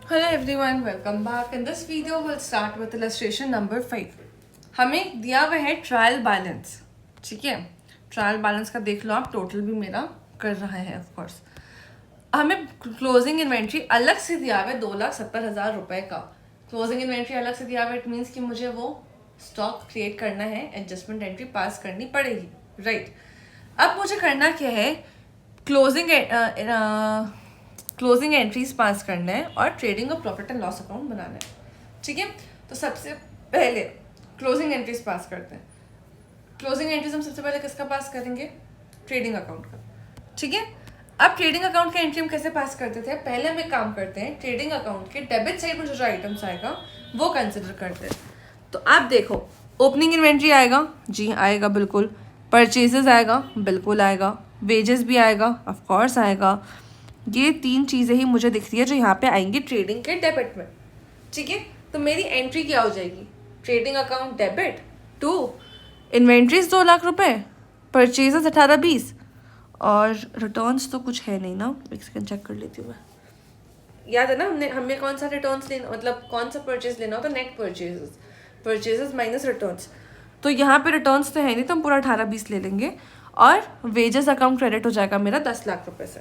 Hello everyone, welcome back. In this video, we'll start with illustration number 5. हमें दिया हुआ है ट्रायल बैलेंस, ठीक है। ट्रायल बैलेंस का देख लो आप, टोटल भी मेरा कर रहा है ऑफ कोर्स। हमें क्लोजिंग इन्वेंट्री अलग से दिया हुआ है 2,70,000 रुपए का। क्लोजिंग इन्वेंट्री अलग से दिया हुआ है, इट मीन्स कि मुझे वो स्टॉक क्रिएट करना है, एडजस्टमेंट एंट्री पास करनी पड़ेगी, राइट। अब मुझे करना क्या है, क्लोजिंग एंट्रीज पास करना है और ट्रेडिंग और प्रॉफिट एंड लॉस अकाउंट बनाना है, ठीक है। तो सबसे पहले क्लोजिंग एंट्रीज पास करते हैं। क्लोजिंग एंट्रीज हम सबसे पहले किसका पास करेंगे, ट्रेडिंग अकाउंट का, ठीक है। अब ट्रेडिंग अकाउंट का एंट्री हम कैसे पास करते थे, पहले हम एक काम करते हैं, ट्रेडिंग अकाउंट के डेबिट साइड में जो आइटम्स आएगा वो कंसिडर करते हैं। तो आप देखो, ओपनिंग इन्वेंट्री आएगा, जी आएगा बिल्कुल। परचेजेस आएगा, बिल्कुल आएगा। वेजेस भी आएगा, ऑफ कोर्स आएगा। ये 3 चीज़ें ही मुझे दिख रही है जो यहाँ पे आएंगी ट्रेडिंग के डेबिट में, ठीक है। तो मेरी एंट्री क्या हो जाएगी, trading account debit to inventories 2 lakh रुपए, परचेजेस 18-20 और रिटर्न्स तो कुछ है नहीं ना, एक सेकंड चेक कर लेती हूँ मैं। याद है ना हमें कौन सा रिटर्न्स लेना, मतलब कौन सा परचेज लेना होता, नेट परचेजेस माइनस रिटर्न्स। तो यहाँ पे रिटर्न्स तो है नहीं, तो हम पूरा 18-20 ले लेंगे और वेजेस अकाउंट क्रेडिट हो जाएगा मेरा 10 लाख रुपए से,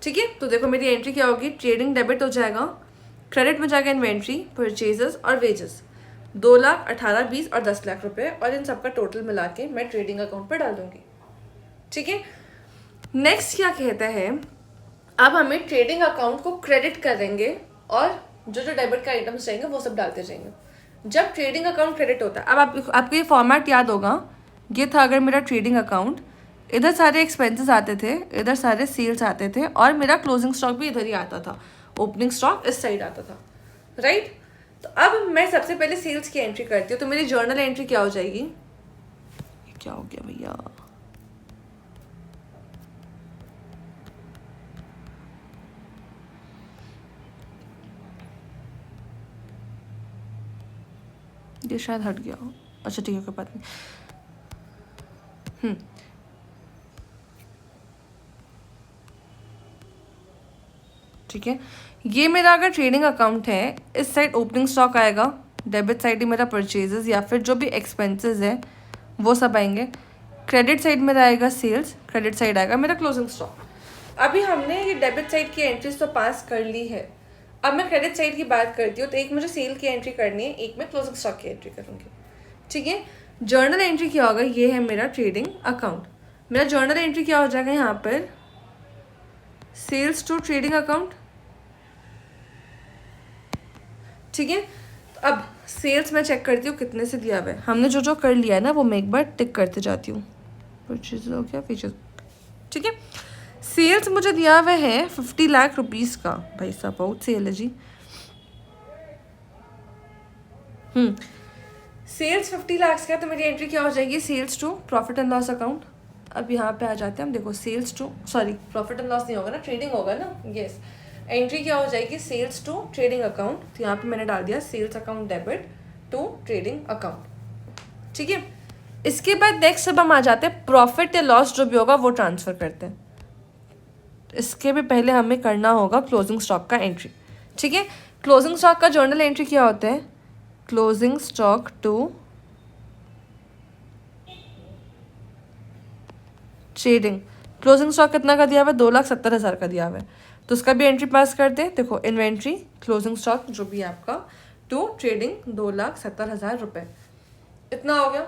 ठीक है। तो देखो मेरी एंट्री क्या होगी, ट्रेडिंग डेबिट हो जाएगा, क्रेडिट में जाएगा इन्वेंट्री, परचेजेस और वेजेस, 2 लाख, 18, 20 और 10 लाख रुपए, और इन सबका टोटल मिला के मैं ट्रेडिंग अकाउंट पर डाल दूंगी, ठीक है। नेक्स्ट क्या कहता है, अब हमें ट्रेडिंग अकाउंट को क्रेडिट करेंगे और जो जो डेबिट का आइटम्स रहेंगे वो सब डालते जाएंगे जब ट्रेडिंग अकाउंट क्रेडिट होता है। अब आपको ये फॉर्मेट याद होगा, ये था अगर मेरा ट्रेडिंग अकाउंट, इधर सारे एक्सपेंसेस आते थे, इधर सारे सेल्स आते थे और मेरा क्लोजिंग स्टॉक भी इधर ही आता था, ओपनिंग स्टॉक इस साइड आता था, राइट। तो अब मैं सबसे पहले सेल्स की एंट्री करती हूँ, तो मेरी जर्नल एंट्री क्या हो जाएगी, क्या हो गया भैया, ये शायद हट गया, अच्छा ठीक है कोई बात नहीं। ठीक है, ये मेरा अगर ट्रेडिंग अकाउंट है, इस साइड ओपनिंग स्टॉक आएगा, डेबिट साइड ही मेरा परचेजेस या फिर जो भी एक्सपेंसेस है वो सब आएंगे, क्रेडिट साइड मेरा आएगा सेल्स, क्रेडिट साइड आएगा मेरा क्लोजिंग स्टॉक। अभी हमने ये डेबिट साइड की एंट्रीज तो पास कर ली है, अब मैं क्रेडिट साइड की बात करती हूँ। तो एक मुझे सेल की एंट्री करनी है, एक मैं क्लोजिंग स्टॉक की एंट्री करूँगी, ठीक है। जर्नल एंट्री क्या होगा, ये है मेरा ट्रेडिंग अकाउंट, मेरा जर्नल एंट्री क्या हो जाएगा यहाँ पर, सेल्स टू ट्रेडिंग अकाउंट, ठीक है। तो अब सेल्स मैं चेक करती हूँ कितने से दिया हुआ है, हमने जो जो कर लिया है ना वो मैं एक बार टिक करते जाती हूँ, परचेज हो गया, फीचर्स, ठीक है। सेल्स मुझे दिया हुआ है 50 लाख रुपीज़ का, भाई साहब बहुत सेल है जी। सेल्स 50 लाख का, तो मेरी एंट्री क्या हो जाएगी, sales to profit and loss account. अब यहाँ पे आ जाते हैं हम, देखो sales to, sorry profit and loss नहीं होगा ना, ट्रेडिंग होगा ना, यस। एंट्री क्या हो जाएगी, सेल्स टू ट्रेडिंग अकाउंट, तो यहाँ पे मैंने डाल दिया sales account debit to trading account, ठीक है। इसके बाद नेक्स्ट अब हम आ जाते हैं, प्रॉफिट या लॉस जो भी होगा वो ट्रांसफर करते हैं। इसके भी पहले हमें करना होगा क्लोजिंग स्टॉक का एंट्री, ठीक है। क्लोजिंग स्टॉक का जर्नल एंट्री क्या होता है, closing stock to trading, closing stock कितना का दिया हुआ है, 2,70,000 का दिया हुआ है, तो उसका भी एंट्री पास करते हैं। देखो इन्वेंट्री, क्लोजिंग स्टॉक जो भी है आपका, टू ट्रेडिंग 2,70,000 रुपए, इतना हो गया।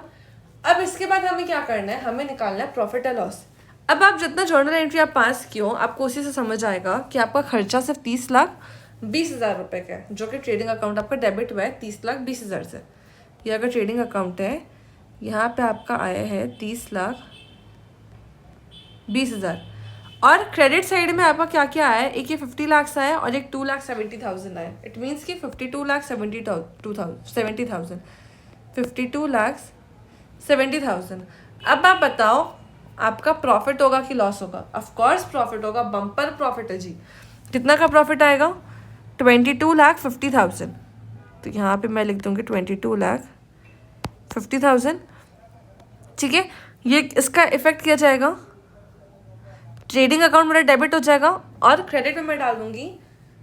अब इसके बाद हमें क्या करना है, हमें निकालना है प्रॉफिट या लॉस। अब आप जितना जर्नल एंट्री आप पास किए हो, आपको उसी से समझ आएगा कि आपका खर्चा सिर्फ 30,20,000 रुपए का है, जो कि ट्रेडिंग अकाउंट आपका डेबिट हुआ है 30,20,000 से। ये अगर ट्रेडिंग अकाउंट है, यहाँ पे आपका आया है 30,20,000, और क्रेडिट साइड में आपका क्या क्या आया है, एक ये 50 लाख आया और एक 2,70,000 आया, इट मीन्स कि 52,70,000, 52,70,000। अब आप बताओ आपका प्रॉफिट होगा कि लॉस होगा, ऑफ कोर्स प्रॉफिट होगा, बम्पर प्रॉफिट है जी। कितना का प्रॉफिट आएगा, 22,50,000, तो यहाँ पे मैं लिख दूंगी 22,50,000, ठीक है। ये इसका इफेक्ट किया जाएगा, ट्रेडिंग अकाउंट मेरा डेबिट हो जाएगा और क्रेडिट में मैं डाल दूंगी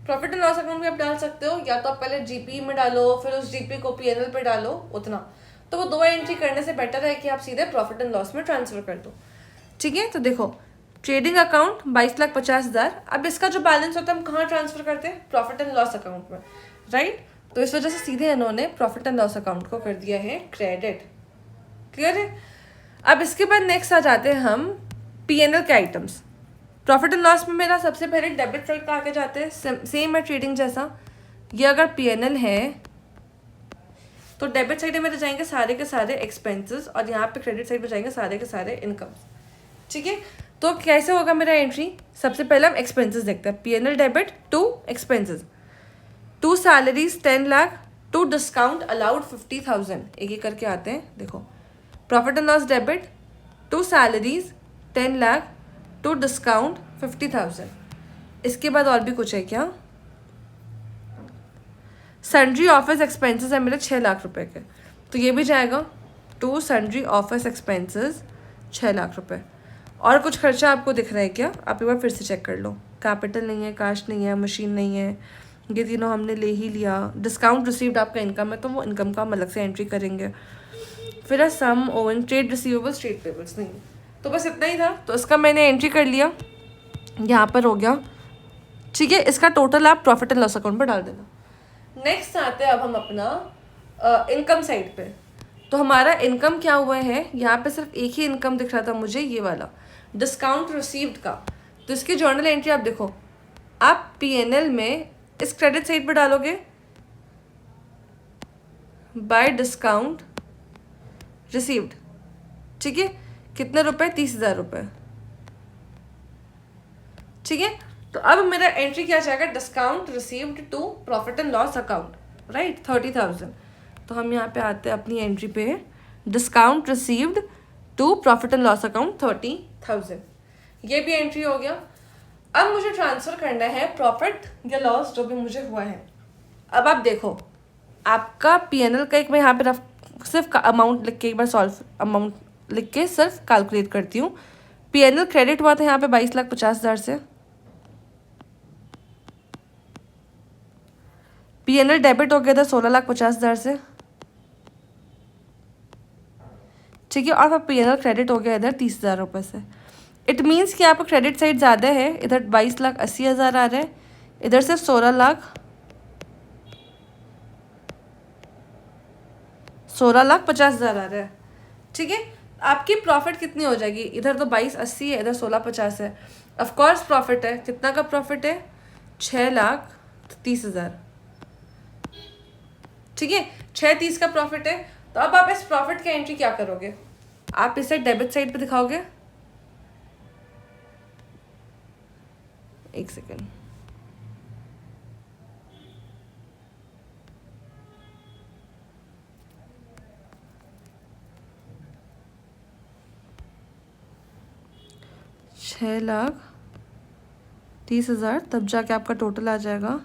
प्रॉफिट एंड लॉस अकाउंट भी आप डाल सकते हो, या तो आप पहले जीपी में डालो फिर उस जीपी को पीएनएल पे डालो उतना, तो वो 2 एंट्री करने से बेटर है कि आप सीधे प्रॉफिट एंड लॉस में ट्रांसफर कर दो। ठीक है, तो देखो ट्रेडिंग अकाउंट 22,50,000, अब इसका जो बैलेंस होता है हम कहाँ ट्रांसफर करते हैं, प्रॉफिट एंड लॉस अकाउंट में, राइट। तो इस वजह से सीधे इन्होंने प्रॉफिट एंड लॉस अकाउंट को कर दिया है क्रेडिट। क्लियर है। अब इसके बाद नेक्स्ट आ जाते हैं हम पीएनएल के आइटम्स। प्रॉफिट एंड लॉस में मेरा सबसे पहले डेबिट साइड का आके जाते हैं, सेम है ट्रेडिंग जैसा। ये अगर पीएनएल है तो डेबिट साइड में मेरे जाएंगे सारे के सारे एक्सपेंसेस, और यहाँ पे क्रेडिट साइड में जाएंगे सारे के सारे इनकम्स। ठीक है, तो कैसे होगा मेरा एंट्री, सबसे पहले हम एक्सपेंसेस देखते हैं। PNL debit to expenses, to salaries 10 lakh, to discount allowed 50,000, एक एक करके आते हैं। देखो profit and loss debit to salaries 10 lakh, to discount 50,000। इसके बाद और भी कुछ है क्या, सन्ड्री ऑफिस एक्सपेंसेस है मेरे 6 लाख रुपए के, तो ये भी जाएगा to sundry office expenses 6 lakh रुपए। और कुछ खर्चा आपको दिख रहा है क्या, आप एक बार फिर से चेक कर लो। कैपिटल नहीं है, कैश नहीं है, मशीन नहीं है, ये तीनों हमने ले ही लिया। डिस्काउंट रिसीव्ड आपका इनकम है तो वो इनकम का हम अलग से एंट्री करेंगे। फिर है some own trade receivables trade payables नहीं, तो बस इतना ही था, तो इसका मैंने एंट्री कर लिया, यहाँ पर हो गया। ठीक है, इसका टोटल आप प्रॉफिट एंड लॉस अकाउंट पर डाल देना। नेक्स्ट आते हैं अब हम अपना इनकम साइड पे। तो हमारा इनकम क्या हुआ है, यहाँ पे सिर्फ एक ही इनकम दिख रहा था मुझे, ये वाला डिस्काउंट रिसीव्ड का। तो इसकी जर्नल एंट्री आप देखो, आप पीएनएल में इस क्रेडिट साइड पे डालोगे बाय डिस्काउंट रिसीव्ड। ठीक है, कितने रुपए, 30,000 रुपये। ठीक है, तो अब मेरा एंट्री क्या जाएगा, discount received to profit and loss account, right, 30,000। तो हम यहाँ पे आते हैं अपनी एंट्री पे, discount received to profit and loss account 30,000, ये भी एंट्री हो गया। अब मुझे ट्रांसफर करना है प्रॉफिट या लॉस जो भी मुझे हुआ है। अब आप देखो आपका पीएनएल का एक, मैं यहाँ पे सिर्फ अमाउंट लिख के एक बार सॉल्व अमाउंट लिख के सिर्फ कैलकुलेट करती हूँ। पीएनएल क्रेडिट हुआ था यहाँ पे 22,50,000 से, पीएनएल डेबिट हो गया था 16,50,000 से। ठीक है, और पीएनएल क्रेडिट हो गया इधर 30,000 रुपये से। इट मीन्स कि आपका क्रेडिट साइड ज़्यादा है, इधर 22,80,000 आ रहा है, इधर सिर्फ 16,50,000 आ रहा है। ठीक है, आपकी प्रॉफिट कितनी हो जाएगी, इधर तो 22,80 है, इधर 16,50 है। ऑफकोर्स प्रॉफिट है, कितना का प्रॉफिट है, 6,30,000। ठीक है, 6,30 का प्रॉफिट है। तो अब आप इस प्रॉफिट की एंट्री क्या करोगे, आप इसे डेबिट साइड पे दिखाओगे। एक सेकेंड, $6,30,000, तब जाके आपका टोटल आ जाएगा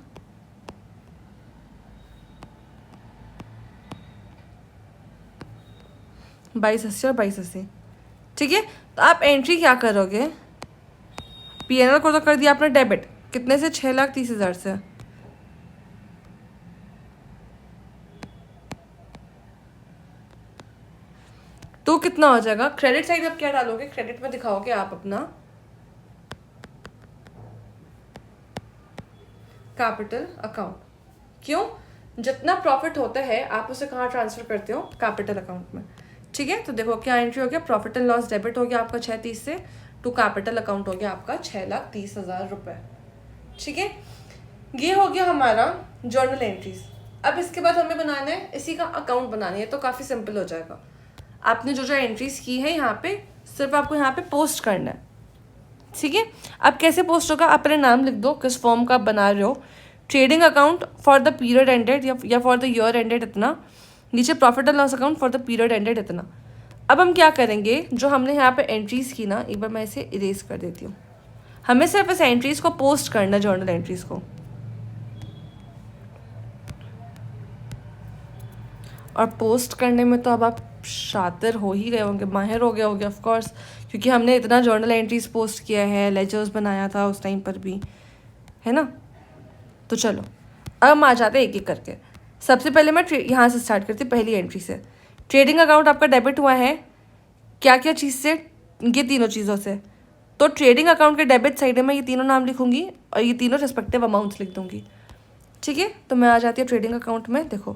22,80 और 22,80। ठीक है, तो आप एंट्री क्या करोगे, पीएनएल को तो कर दिया आपने डेबिट, कितने से, 6,30,000 से। तो कितना हो जाएगा, क्रेडिट साइड आप क्या डालोगे, क्रेडिट में दिखाओगे आप अपना कैपिटल अकाउंट। क्यों, जितना प्रॉफिट होता है आप उसे कहाँ ट्रांसफर करते हो, कैपिटल अकाउंट में। ठीक है, तो देखो क्या एंट्री हो गया, प्रॉफिट एंड लॉस डेबिट हो गया आपका 6,30 से, टू कैपिटल अकाउंट हो गया आपका 6,30,000 रुपये। ठीक है, ये हो गया हमारा जर्नल एंट्रीज। अब इसके बाद हमें बनाना है इसी का अकाउंट बनाना है, तो काफ़ी सिंपल हो जाएगा। आपने जो जो एंट्रीज की है यहाँ पे, सिर्फ आपको यहाँ पे पोस्ट करना है। ठीक है, अब कैसे पोस्ट होगा, आप अपने नाम लिख दो, किस फॉर्म का आप बना रहे हो, trading account for the period ended या फॉर द ईयर एंडेड इतना, नीचे profit and loss account for the period ended इतना। अब हम क्या करेंगे, जो हमने यहाँ पे एंट्रीज की ना, एक बार मैं इसे इरेज कर देती हूँ। हमें सिर्फ इस एंट्रीज को पोस्ट करना है, जर्नल एंट्रीज को, और पोस्ट करने में तो अब आप शातिर हो ही गए होंगे, माहिर हो गए होंगे ऑफकोर्स, क्योंकि हमने इतना जर्नल एंट्रीज पोस्ट किया है, लेजर्स बनाया था उस टाइम पर भी, है ना। तो चलो अब हम आ जाते हैं एक एक करके। सबसे पहले मैं यहाँ से स्टार्ट करती हूँ, पहली एंट्री से। ट्रेडिंग अकाउंट आपका डेबिट हुआ है क्या क्या चीज़ से? ये तीनों चीज़ों से। तो ट्रेडिंग अकाउंट के डेबिट साइड में मैं ये तीनों नाम लिखूंगी और ये तीनों रिस्पेक्टिव अमाउंट्स लिख दूंगी। ठीक है, तो मैं आ जाती हूँ ट्रेडिंग अकाउंट में। देखो,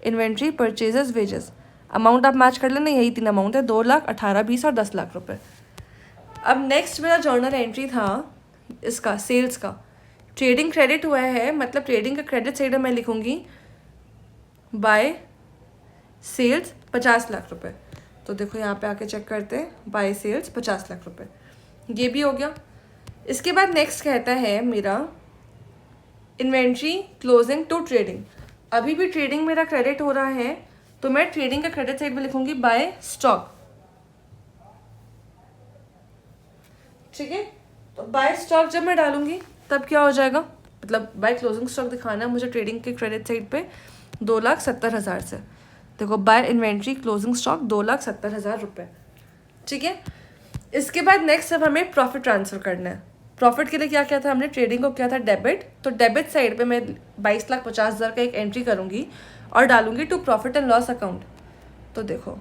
इन्वेंट्री, परचेजेस, वेजेस, अमाउंट आप मैच कर लेना, यही तीन अमाउंट है, 2 लाख, 18, 20 और 10 लाख रुपए। अब नेक्स्ट मेरा जर्नल एंट्री था इसका, सेल्स का। ट्रेडिंग क्रेडिट हुआ है, मतलब ट्रेडिंग का क्रेडिट साइड में मैं लिखूंगी बाय सेल्स 50 लाख रुपए। तो देखो यहाँ पे आके चेक करते हैं, बाय सेल्स 50 लाख रुपए, ये भी हो गया। इसके बाद नेक्स्ट कहता है मेरा इन्वेंट्री क्लोजिंग टू ट्रेडिंग। अभी भी ट्रेडिंग मेरा क्रेडिट हो रहा है, तो मैं ट्रेडिंग का क्रेडिट साइड में लिखूंगी बाय स्टॉक। ठीक है, तो बाय स्टॉक जब मैं डालूंगी तब क्या हो जाएगा, मतलब बाय क्लोजिंग स्टॉक दिखाना है मुझे ट्रेडिंग के क्रेडिट साइड पे 2,70,000 से। देखो, बाय इन्वेंट्री क्लोजिंग स्टॉक 2,70,000 रुपये। ठीक है, इसके बाद नेक्स्ट अब हमें प्रॉफिट ट्रांसफर करना है। प्रॉफिट के लिए क्या क्या था, हमने ट्रेडिंग को किया था डेबिट, तो डेबिट साइड पे मैं 22,50,000 का एक एंट्री करूंगी और डालूंगी to profit and loss account. तो देखो,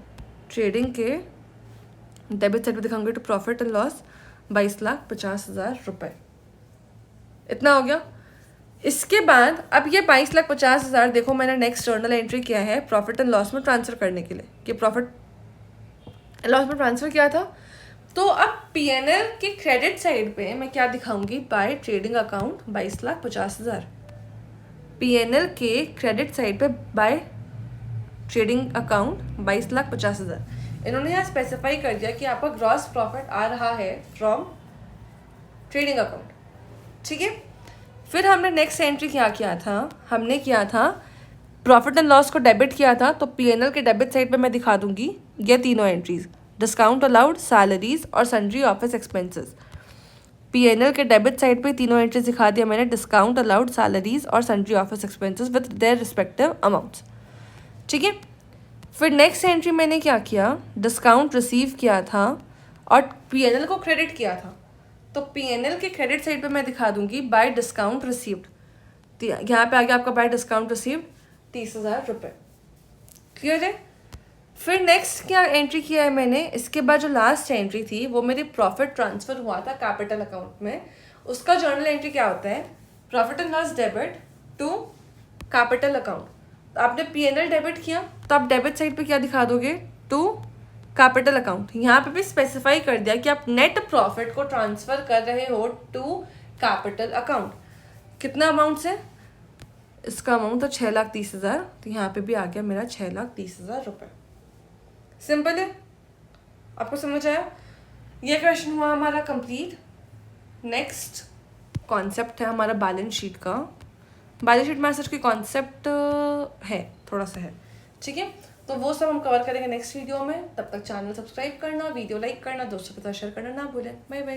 ट्रेडिंग के डेबिट साइड पे दिखाऊंगी टू प्रॉफिट एंड लॉस 22,50,000 रुपये। इतना हो गया। इसके बाद अब ये 22,50,000 देखो मैंने नेक्स्ट जर्नल एंट्री किया है प्रॉफिट एंड लॉस में ट्रांसफर करने के लिए। ये प्रॉफिट लॉस में ट्रांसफर किया था, तो अब पीएनएल के क्रेडिट साइड पे मैं क्या दिखाऊंगी, बाय ट्रेडिंग अकाउंट 22,50,000। पीएनएल के क्रेडिट साइड पे बाय ट्रेडिंग अकाउंट 22,50,000। इन्होंने यहाँ स्पेसिफाई कर दिया कि आपका ग्रॉस प्रॉफिट आ रहा है फ्रॉम ट्रेडिंग अकाउंट। ठीक है, फिर हमने नेक्स्ट एंट्री क्या किया था, हमने किया था प्रॉफिट एंड लॉस को डेबिट किया था, तो पीएनएल के डेबिट साइड पे मैं दिखा दूंगी ये तीनों एंट्रीज, डिस्काउंट अलाउड, सैलरीज और सन्ड्री ऑफिस एक्सपेंसेस। पीएनएल के डेबिट साइड पे तीनों एंट्रीज दिखा दिया मैंने, डिस्काउंट अलाउड, सैलरीज और sundry office expenses with their respective amounts. ठीक है, फिर नेक्स्ट एंट्री मैंने क्या किया, डिस्काउंट रिसीव किया था और पीएनएल को क्रेडिट किया था, तो पीएनएल के क्रेडिट साइड पे मैं दिखा दूंगी बाय डिस्काउंट रिसीव्ड। यहाँ पे आ गया आपका बाय डिस्काउंट रिसीव्ड 30,000 रुपये। क्लियर है। फिर नेक्स्ट क्या एंट्री किया है मैंने, इसके बाद जो लास्ट एंट्री थी वो मेरी प्रॉफिट ट्रांसफर हुआ था कैपिटल अकाउंट में। उसका जर्नल एंट्री क्या होता है, profit and loss debit to capital account. तो आपने पीएनएल डेबिट किया, तो आप डेबिट साइड पे क्या दिखा दोगे, टू कैपिटल अकाउंट। यहाँ पे भी स्पेसिफाई कर दिया कि आप नेट प्रॉफिट को ट्रांसफर कर रहे हो टू कैपिटल अकाउंट। कितना अमाउंट से, इसका अमाउंट था 6,30,000, तो यहाँ पे भी आ गया मेरा 6,30,000 रुपये। सिंपल है, आपको समझ आया। ये क्वेश्चन हुआ हमारा कंप्लीट। नेक्स्ट कॉन्सेप्ट है हमारा बैलेंस शीट का। बैलेंस शीट में सच कोई कॉन्सेप्ट है, थोड़ा सा है। ठीक है, तो वो सब हम कवर करेंगे नेक्स्ट वीडियो में। तब तक चैनल सब्सक्राइब करना, वीडियो लाइक करना, दोस्तों के साथ शेयर करना ना भूलें। Bye bye.